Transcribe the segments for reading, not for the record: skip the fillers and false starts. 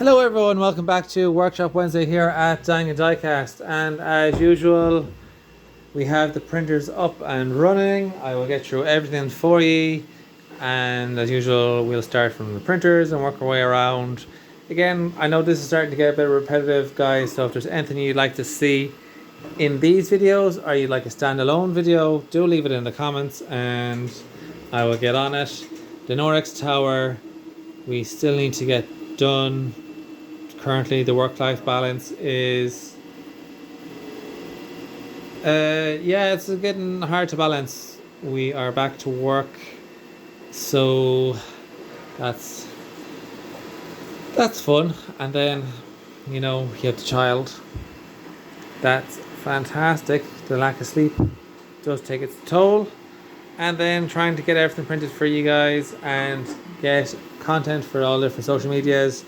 Hello everyone, welcome back to Workshop Wednesday here at Dying & Diecast, and as usual we have the printers up and running. I will get through everything for you, and as usual we'll start from the printers and work our way around. Again, I know this is starting to get a bit repetitive, guys, so if there's anything you'd like to see in these videos or you'd like a standalone video, do leave it in the comments and I will get on it. The Nordex tower we still need to get done. Currently the work-life balance is it's getting hard to balance. We are back to work, so that's fun. And then you have the child. That's fantastic. The lack of sleep does take its toll, and then trying to get everything printed for you guys and get content for all different social medias.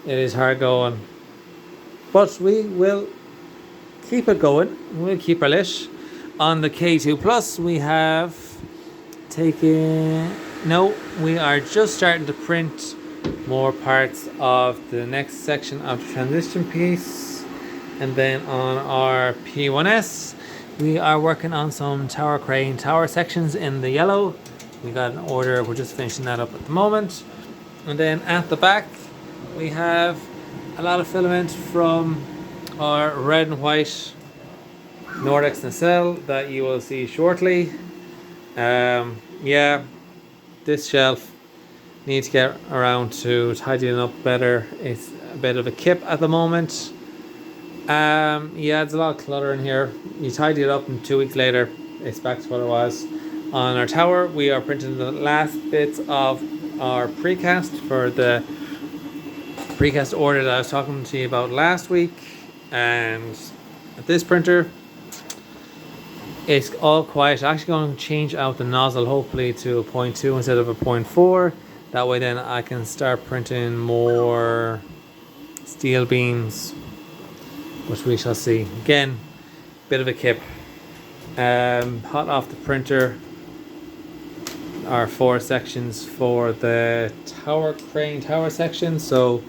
It is hard going, but we will keep it going. We'll keep our lit. On the K2 Plus, we have we are just starting to print more parts of the next section of the transition piece. And then on our P1S, we are working on some tower crane tower sections in the yellow. We got an order, we're just finishing that up at the moment. And then at the back, we have a lot of filament from our red and white Nordex Nacelle that you will see shortly. This shelf needs to get around to tidying up better. It's a bit of a kip at the moment. There's a lot of clutter in here. You tidy it up and 2 weeks later it's back to what it was. On our tower, we are printing the last bits of our precast for the precast order that I was talking to you about last week. And at this printer, it's all quiet. I'm actually going to change out the nozzle hopefully to a 0.2 instead of a 0.4. That way then I can start printing more steel beams, which we shall see. Again, bit of a kip. Hot off the printer are 4 sections for the tower crane tower section. So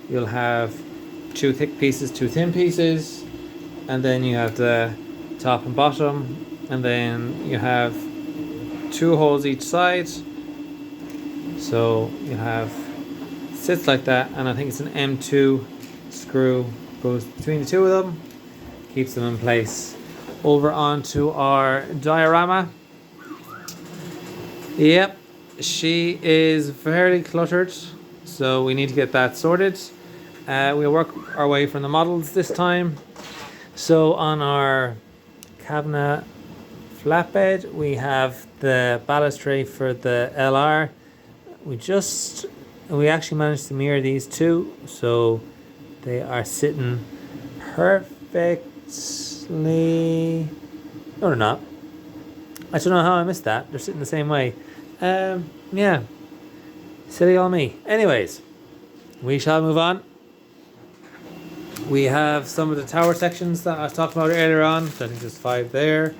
you'll have 2 thick pieces, 2 thin pieces, and then you have the top and bottom, and then you have 2 holes each side. So you have sits like that, and I think it's an M2 screw goes between the 2 of them, keeps them in place. Over onto our diorama. Yep, she is very cluttered, so we need to get that sorted. We'll work our way from the models this time. So on our cabinet flatbed, we have the ballast tray for the LR. We actually managed to mirror these 2, so they are sitting perfectly. No, they're not. I don't know how I missed that. They're sitting the same way. Silly on me. Anyways, we shall move on. We have some of the tower sections that I was talking about earlier on. I think there's 5 there.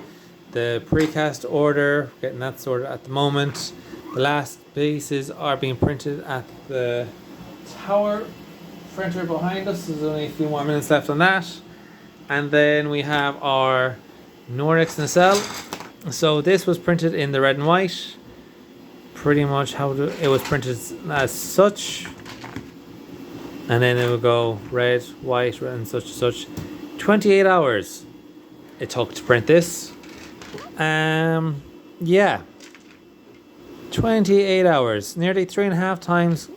The precast order, getting that sorted at the moment. The last pieces are being printed at the tower printer behind us. There's only a few more minutes left on that. And then we have our Nordex Nacelle. So this was printed in the red and white. Pretty much how it was printed as such. And then it would go red, white, and such. 28 hours it took to print this. 28 hours. Nearly 3.5 times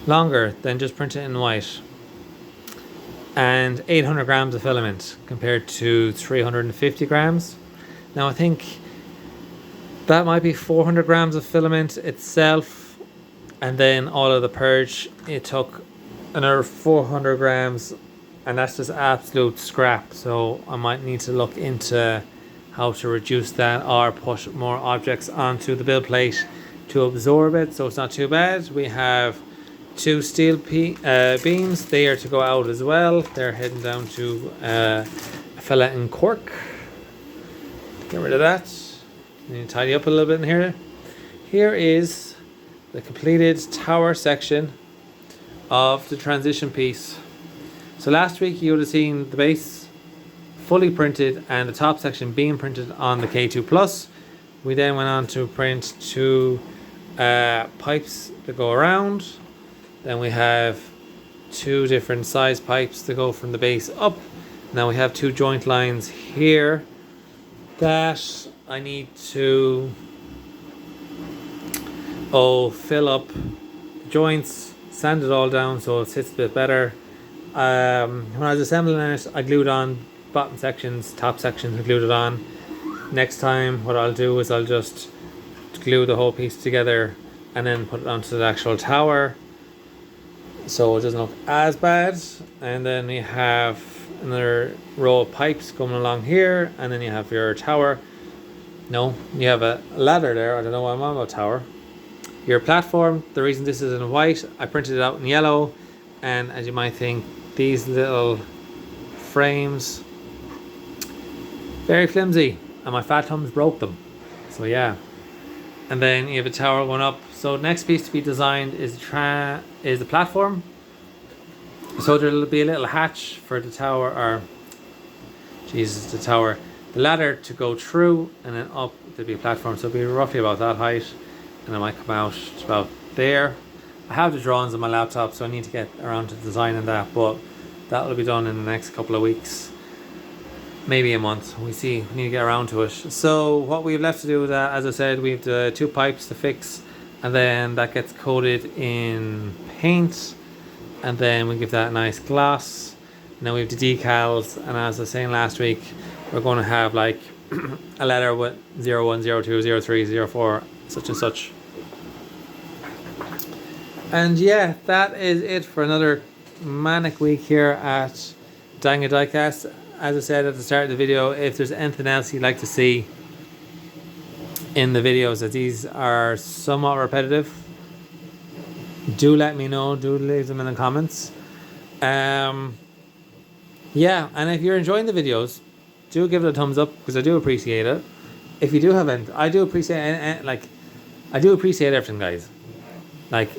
longer than just printing in white. And 800 grams of filament compared to 350 grams. Now I think that might be 400 grams of filament itself, and then all of the purge, it took another 400 grams, and that's just absolute scrap. So I might need to look into how to reduce that or put more objects onto the build plate to absorb it, so it's not too bad. We have 2 steel beams. They are to go out as well. They're heading down to a fella in Cork. Get rid of that. Need to tidy up a little bit in here. Here is the completed tower section of the transition piece. So last week you would have seen the base fully printed and the top section being printed on the K2 Plus. We then went on to print two pipes that go around. Then we have two different size pipes that go from the base up. Now we have two joint lines here that I need to fill up the joints, sand it all down so it sits a bit better. When I was assembling it, I glued on bottom sections, top sections, I glued it on. Next time what I'll do is I'll just glue the whole piece together and then put it onto the actual tower so it doesn't look as bad. And then we have another row of pipes coming along here, and then you have your tower. No, you have a ladder there. I don't know why I'm on about tower. Your platform, the reason this is in white, I printed it out in yellow, and as you might think, these little frames, very flimsy, and my fat thumbs broke them. So yeah. And then you have a tower going up. So the next piece to be designed is the platform. So there'll be a little hatch for the tower, or Jesus, the tower, the ladder to go through, and then up there'll be a platform. So it'll be roughly about that height, and it might come out about there. I have the drawings on my laptop, so I need to get around to designing that, but that will be done in the next couple of weeks, maybe a month. We see, we need to get around to it. So what we've left to do with that, as I said, we have the two pipes to fix, and then that gets coated in paint, and then we give that a nice gloss. And then we have the decals, and as I was saying last week, we're going to have like a letter with 01, 02, 03, 04, such and such. And yeah, that is it for another manic week here at Danga Diecast. As I said at the start of the video, if there's anything else you'd like to see in the videos, as these are somewhat repetitive, do let me know. Do leave them in the comments. Yeah, and if you're enjoying the videos, do give it a thumbs up, because I do appreciate it. If you do have any, I do appreciate everything, guys. Like,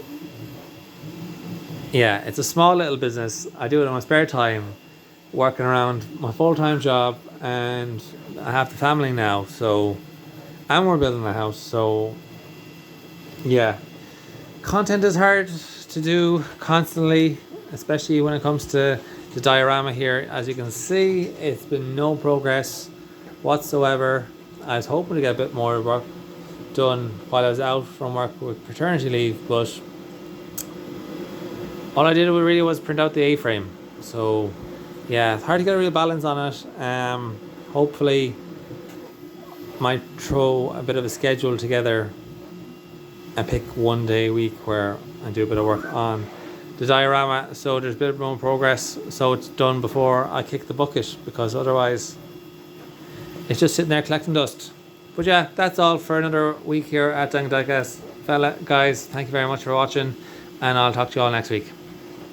yeah, it's a small little business. I do it in my spare time, working around my full-time job, and I have the family now, so, and we're building a house, so yeah, content is hard to do constantly, especially when it comes to the diorama here. As you can see, it's been no progress whatsoever. I was hoping to get a bit more work done while I was out from work with paternity leave, but all I did really was print out the A-frame. So yeah, it's hard to get a real balance on it. Hopefully might throw a bit of a schedule together and pick one day a week where I do a bit of work on the diorama, so there's a bit more progress, so it's done before I kick the bucket, because otherwise it's just sitting there collecting dust. But yeah, that's all for another week here at Danga Diecast. Guys, thank you very much for watching, and I'll talk to you all next week.